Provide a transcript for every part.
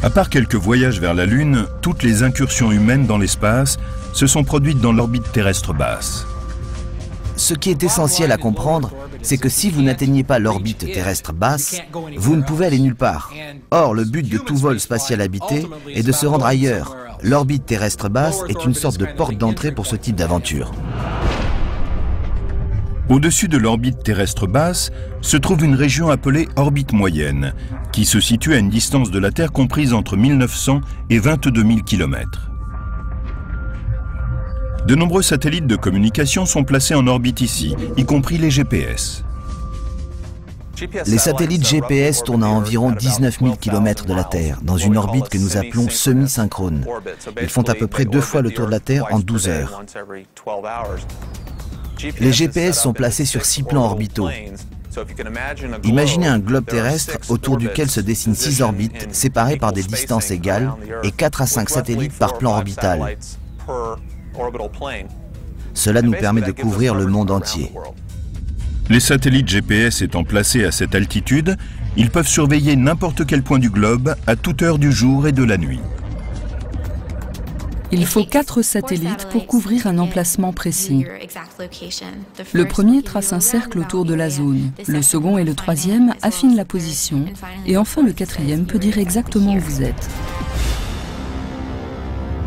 À part quelques voyages vers la Lune, toutes les incursions humaines dans l'espace se sont produites dans l'orbite terrestre basse. Ce qui est essentiel à comprendre, c'est que si vous n'atteignez pas l'orbite terrestre basse, vous ne pouvez aller nulle part. Or, le but de tout vol spatial habité est de se rendre ailleurs. L'orbite terrestre basse est une sorte de porte d'entrée pour ce type d'aventure. Au-dessus de l'orbite terrestre basse se trouve une région appelée orbite moyenne, qui se situe à une distance de la Terre comprise entre 1900 et 22 000 km. De nombreux satellites de communication sont placés en orbite ici, y compris les GPS. Les satellites GPS tournent à environ 19 000 km de la Terre, dans une orbite que nous appelons semi-synchrone. Ils font à peu près 2 fois le tour de la Terre en 12 heures. Les GPS sont placés sur 6 plans orbitaux. Imaginez un globe terrestre autour duquel se dessinent 6 orbites séparées par des distances égales et 4 à 5 satellites par plan orbital. Cela nous permet de couvrir le monde entier. Les satellites GPS étant placés à cette altitude, ils peuvent surveiller n'importe quel point du globe à toute heure du jour et de la nuit. Il faut 4 satellites pour couvrir un emplacement précis. Le premier trace un cercle autour de la zone, le second et le troisième affinent la position, et enfin le quatrième peut dire exactement où vous êtes.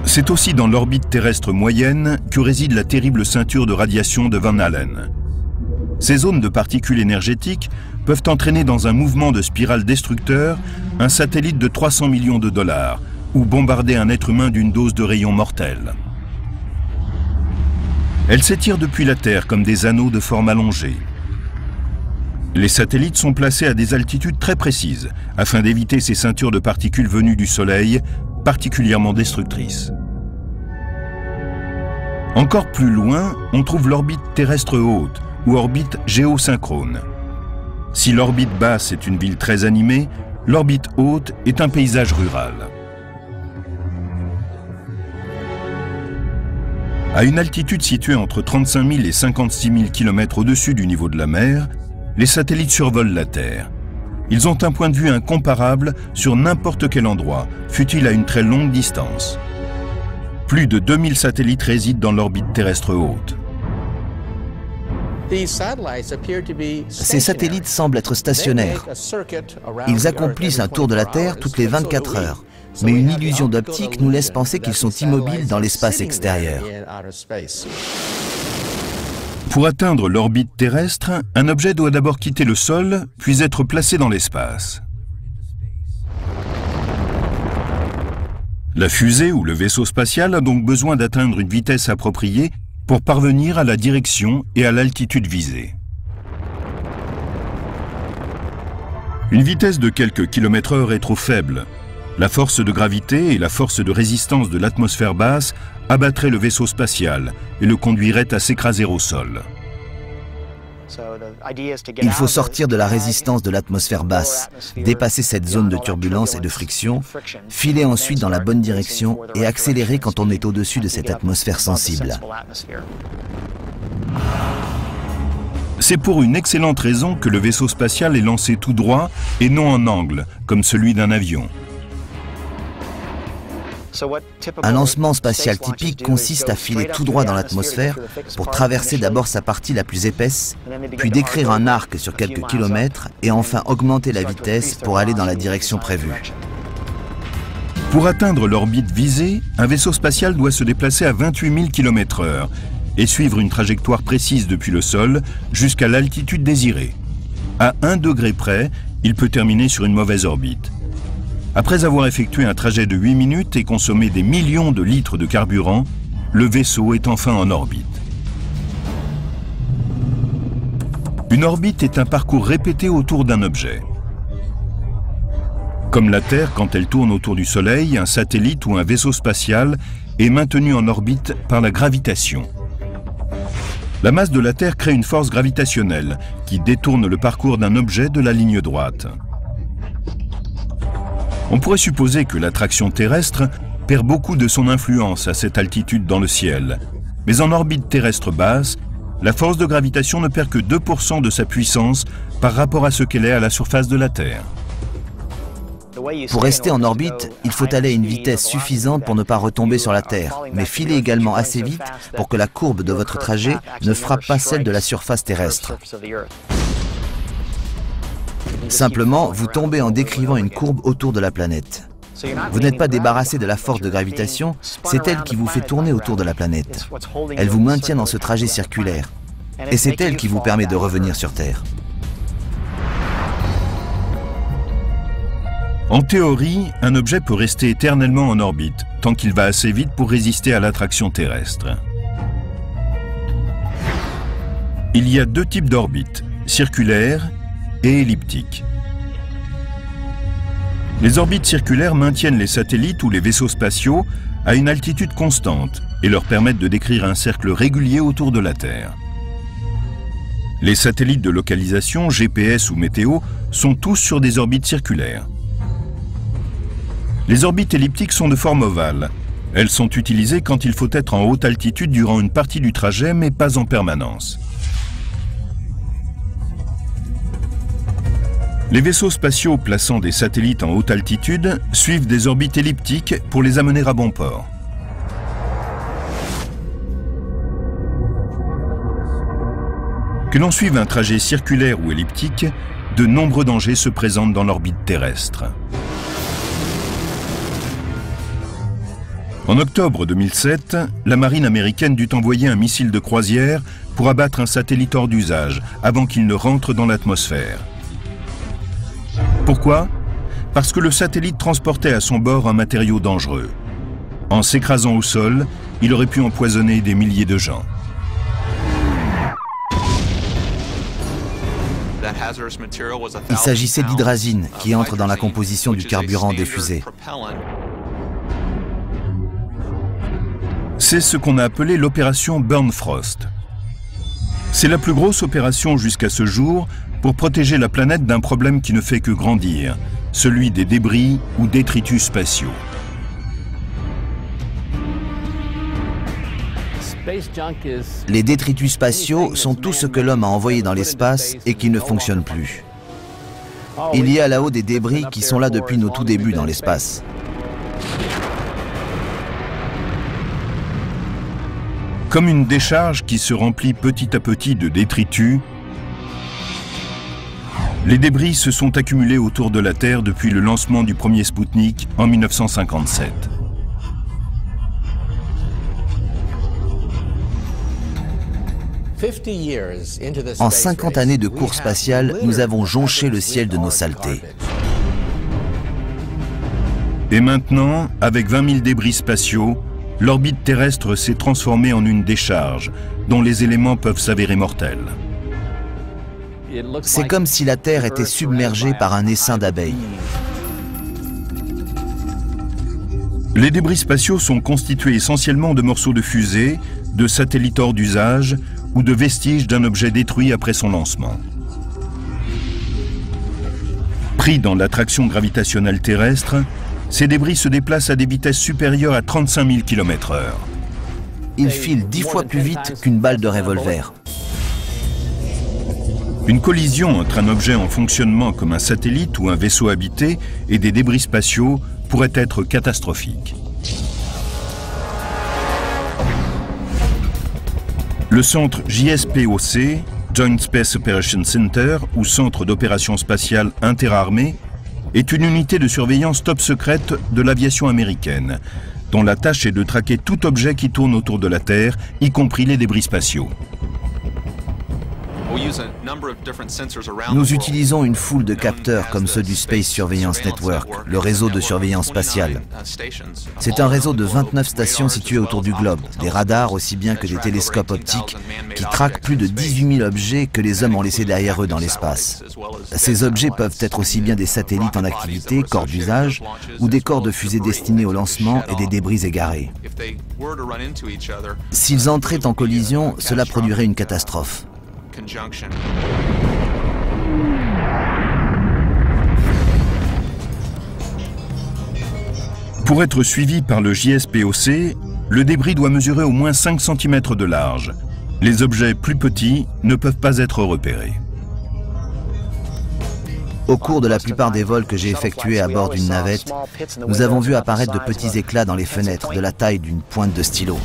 C'est aussi dans l'orbite terrestre moyenne que réside la terrible ceinture de radiation de Van Allen. Ces zones de particules énergétiques peuvent entraîner dans un mouvement de spirale destructeur un satellite de 300 millions de dollars ou bombarder un être humain d'une dose de rayons mortels. Elles s'étirent depuis la Terre comme des anneaux de forme allongée. Les satellites sont placés à des altitudes très précises afin d'éviter ces ceintures de particules venues du Soleil, particulièrement destructrices. Encore plus loin, on trouve l'orbite terrestre haute ou orbite géosynchrone. Si l'orbite basse est une ville très animée, l'orbite haute est un paysage rural. À une altitude située entre 35 000 et 56 000 km au-dessus du niveau de la mer, les satellites survolent la Terre. Ils ont un point de vue incomparable sur n'importe quel endroit, fût-il à une très longue distance. Plus de 2000 satellites résident dans l'orbite terrestre haute. Ces satellites semblent être stationnaires. Ils accomplissent un tour de la Terre toutes les 24 heures. Mais une illusion d'optique nous laisse penser qu'ils sont immobiles dans l'espace extérieur. Pour atteindre l'orbite terrestre, un objet doit d'abord quitter le sol, puis être placé dans l'espace. La fusée ou le vaisseau spatial a donc besoin d'atteindre une vitesse appropriée pour parvenir à la direction et à l'altitude visée. Une vitesse de quelques kilomètres/heure est trop faible. La force de gravité et la force de résistance de l'atmosphère basse abattraient le vaisseau spatial et le conduiraient à s'écraser au sol. Il faut sortir de la résistance de l'atmosphère basse, dépasser cette zone de turbulence et de friction, filer ensuite dans la bonne direction et accélérer quand on est au-dessus de cette atmosphère sensible. C'est pour une excellente raison que le vaisseau spatial est lancé tout droit et non en angle, comme celui d'un avion. Un lancement spatial typique consiste à filer tout droit dans l'atmosphère pour traverser d'abord sa partie la plus épaisse, puis décrire un arc sur quelques kilomètres et enfin augmenter la vitesse pour aller dans la direction prévue. Pour atteindre l'orbite visée, un vaisseau spatial doit se déplacer à 28 000 km/h et suivre une trajectoire précise depuis le sol jusqu'à l'altitude désirée. À 1 degré près, il peut terminer sur une mauvaise orbite. Après avoir effectué un trajet de 8 minutes et consommé des millions de litres de carburant, le vaisseau est enfin en orbite. Une orbite est un parcours répété autour d'un objet. Comme la Terre, quand elle tourne autour du Soleil, un satellite ou un vaisseau spatial est maintenu en orbite par la gravitation. La masse de la Terre crée une force gravitationnelle qui détourne le parcours d'un objet de la ligne droite. On pourrait supposer que l'attraction terrestre perd beaucoup de son influence à cette altitude dans le ciel. Mais en orbite terrestre basse, la force de gravitation ne perd que 2% de sa puissance par rapport à ce qu'elle est à la surface de la Terre. Pour rester en orbite, il faut aller à une vitesse suffisante pour ne pas retomber sur la Terre, mais filer également assez vite pour que la courbe de votre trajet ne frappe pas celle de la surface terrestre. Simplement, vous tombez en décrivant une courbe autour de la planète. Vous n'êtes pas débarrassé de la force de gravitation, c'est elle qui vous fait tourner autour de la planète. Elle vous maintient dans ce trajet circulaire. Et c'est elle qui vous permet de revenir sur Terre. En théorie, un objet peut rester éternellement en orbite, tant qu'il va assez vite pour résister à l'attraction terrestre. Il y a deux types d'orbites, circulaires et elliptiques. Les orbites circulaires maintiennent les satellites ou les vaisseaux spatiaux à une altitude constante et leur permettent de décrire un cercle régulier autour de la Terre. Les satellites de localisation, GPS ou météo, sont tous sur des orbites circulaires. Les orbites elliptiques sont de forme ovale. Elles sont utilisées quand il faut être en haute altitude durant une partie du trajet, mais pas en permanence. Les vaisseaux spatiaux plaçant des satellites en haute altitude suivent des orbites elliptiques pour les amener à bon port. Que l'on suive un trajet circulaire ou elliptique, de nombreux dangers se présentent dans l'orbite terrestre. En octobre 2007, la marine américaine dut envoyer un missile de croisière pour abattre un satellite hors d'usage avant qu'il ne rentre dans l'atmosphère. Pourquoi? Parce que le satellite transportait à son bord un matériau dangereux. En s'écrasant au sol, il aurait pu empoisonner des milliers de gens. Il s'agissait d'hydrazine qui entre dans la composition du carburant des fusées. C'est ce qu'on a appelé l'opération Burn Frost. C'est la plus grosse opération jusqu'à ce jour pour protéger la planète d'un problème qui ne fait que grandir, celui des débris ou détritus spatiaux. Les détritus spatiaux sont tout ce que l'homme a envoyé dans l'espace et qui ne fonctionne plus. Il y a là-haut des débris qui sont là depuis nos tout débuts dans l'espace. Comme une décharge qui se remplit petit à petit de détritus, les débris se sont accumulés autour de la Terre depuis le lancement du premier Spoutnik en 1957. En 50 années de course spatiale, nous avons jonché le ciel de nos saletés. Et maintenant, avec 20 000 débris spatiaux, l'orbite terrestre s'est transformée en une décharge, dont les éléments peuvent s'avérer mortels. C'est comme si la Terre était submergée par un essaim d'abeilles. Les débris spatiaux sont constitués essentiellement de morceaux de fusées, de satellites hors d'usage ou de vestiges d'un objet détruit après son lancement. Pris dans l'attraction gravitationnelle terrestre, ces débris se déplacent à des vitesses supérieures à 35 000 km/h. Ils filent 10 fois plus vite qu'une balle de revolver. Une collision entre un objet en fonctionnement comme un satellite ou un vaisseau habité et des débris spatiaux pourrait être catastrophique. Le centre JSPOC, Joint Space Operations Center, ou Centre d'opération spatiale interarmée, est une unité de surveillance top secrète de l'aviation américaine, dont la tâche est de traquer tout objet qui tourne autour de la Terre, y compris les débris spatiaux. Nous utilisons une foule de capteurs comme ceux du Space Surveillance Network, le réseau de surveillance spatiale. C'est un réseau de 29 stations situées autour du globe, des radars aussi bien que des télescopes optiques qui traquent plus de 18 000 objets que les hommes ont laissés derrière eux dans l'espace. Ces objets peuvent être aussi bien des satellites en activité, corps d'usage, ou des corps de fusées destinés au lancement et des débris égarés. S'ils entraient en collision, cela produirait une catastrophe. Pour être suivi par le JSPOC, le débris doit mesurer au moins 5 cm de large. Les objets plus petits ne peuvent pas être repérés. Au cours de la plupart des vols que j'ai effectués à bord d'une navette, nous avons vu apparaître de petits éclats dans les fenêtres de la taille d'une pointe de stylo.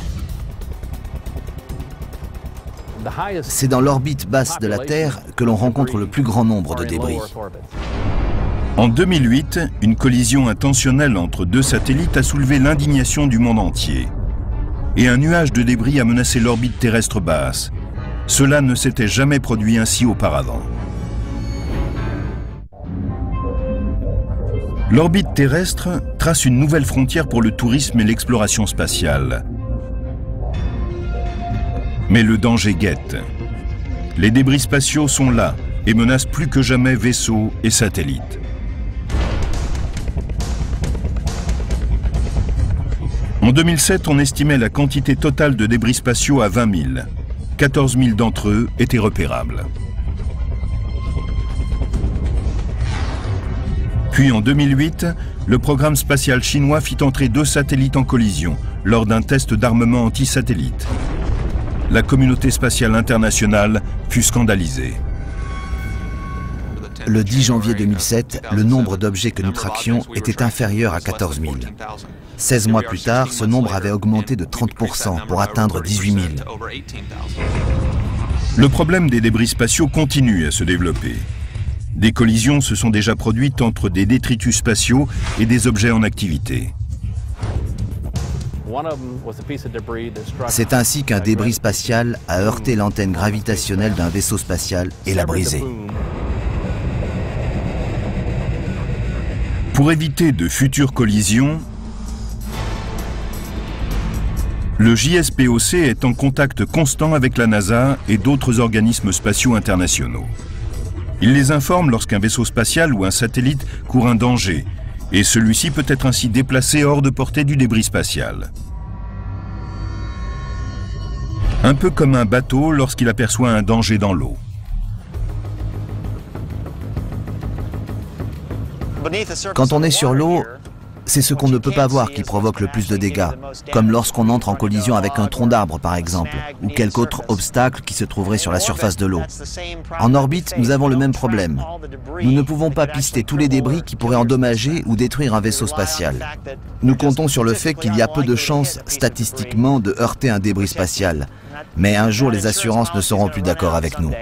C'est dans l'orbite basse de la Terre que l'on rencontre le plus grand nombre de débris. En 2008, une collision intentionnelle entre deux satellites a soulevé l'indignation du monde entier. Et un nuage de débris a menacé l'orbite terrestre basse. Cela ne s'était jamais produit ainsi auparavant. L'orbite terrestre trace une nouvelle frontière pour le tourisme et l'exploration spatiale. Mais le danger guette. Les débris spatiaux sont là et menacent plus que jamais vaisseaux et satellites. En 2007, on estimait la quantité totale de débris spatiaux à 20 000. 14 000 d'entre eux étaient repérables. Puis en 2008, le programme spatial chinois fit entrer 2 satellites en collision lors d'un test d'armement anti-satellite. La communauté spatiale internationale fut scandalisée. Le 10 janvier 2007, le nombre d'objets que nous traquions était inférieur à 14 000. 16 mois plus tard, ce nombre avait augmenté de 30% pour atteindre 18 000. Le problème des débris spatiaux continue à se développer. Des collisions se sont déjà produites entre des détritus spatiaux et des objets en activité. C'est ainsi qu'un débris spatial a heurté l'antenne gravitationnelle d'un vaisseau spatial et l'a brisé. Pour éviter de futures collisions, le JSPOC est en contact constant avec la NASA et d'autres organismes spatiaux internationaux. Il les informe lorsqu'un vaisseau spatial ou un satellite court un danger, et celui-ci peut être ainsi déplacé hors de portée du débris spatial. Un peu comme un bateau lorsqu'il aperçoit un danger dans l'eau. Quand on est sur l'eau, c'est ce qu'on ne peut pas voir qui provoque le plus de dégâts, comme lorsqu'on entre en collision avec un tronc d'arbre par exemple, ou quelque autre obstacle qui se trouverait sur la surface de l'eau. En orbite, nous avons le même problème. Nous ne pouvons pas pister tous les débris qui pourraient endommager ou détruire un vaisseau spatial. Nous comptons sur le fait qu'il y a peu de chances, statistiquement, de heurter un débris spatial. Mais un jour, les assurances ne seront plus d'accord avec nous.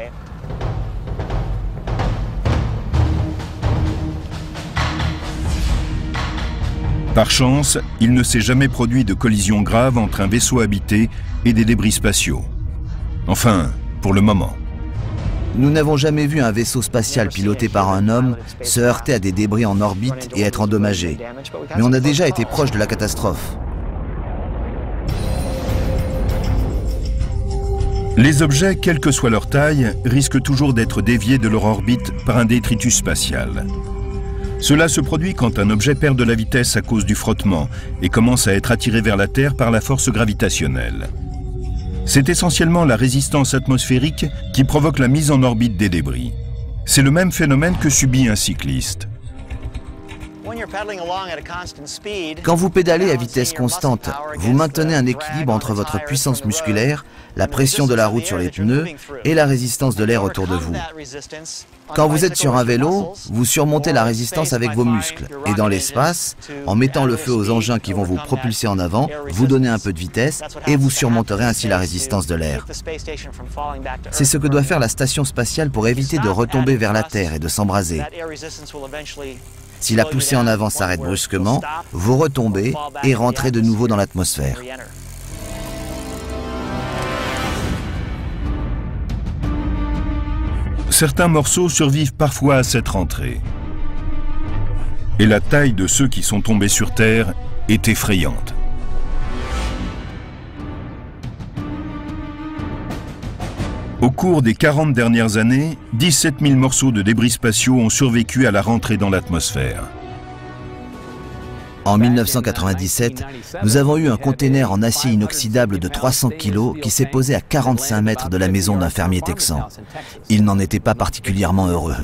Par chance, il ne s'est jamais produit de collision grave entre un vaisseau habité et des débris spatiaux. Enfin, pour le moment. Nous n'avons jamais vu un vaisseau spatial piloté par un homme se heurter à des débris en orbite et être endommagé. Mais on a déjà été proche de la catastrophe. Les objets, quelle que soit leur taille, risquent toujours d'être déviés de leur orbite par un détritus spatial. Cela se produit quand un objet perd de la vitesse à cause du frottement et commence à être attiré vers la Terre par la force gravitationnelle. C'est essentiellement la résistance atmosphérique qui provoque la mise en orbite des débris. C'est le même phénomène que subit un cycliste. Quand vous pédalez à vitesse constante, vous maintenez un équilibre entre votre puissance musculaire, la pression de la route sur les pneus et la résistance de l'air autour de vous. Quand vous êtes sur un vélo, vous surmontez la résistance avec vos muscles. Et dans l'espace, en mettant le feu aux engins qui vont vous propulser en avant, vous donnez un peu de vitesse et vous surmonterez ainsi la résistance de l'air. C'est ce que doit faire la station spatiale pour éviter de retomber vers la Terre et de s'embraser. Si la poussée en avant s'arrête brusquement, vous retombez et rentrez de nouveau dans l'atmosphère. Certains morceaux survivent parfois à cette rentrée. Et la taille de ceux qui sont tombés sur Terre est effrayante. Au cours des 40 dernières années, 17 000 morceaux de débris spatiaux ont survécu à la rentrée dans l'atmosphère. En 1997, nous avons eu un container en acier inoxydable de 300 kg qui s'est posé à 45 mètres de la maison d'un fermier texan. Il n'en était pas particulièrement heureux.